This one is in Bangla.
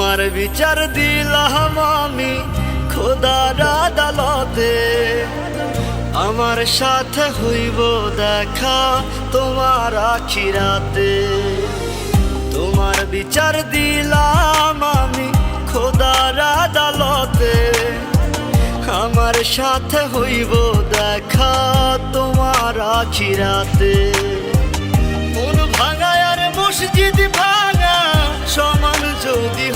তোমার বিচার দিলাম আমি খোদার আদালতে, আমার সাথে হইব দেখা তোমার আখিরাতে। তোমার বিচার দিলাম আমি খোদার আদালতে, আমার সাথে হইব দেখা তোমার আখিরাতে। মন ভাঙা আর মসজিদ ভাঙা সমান যদি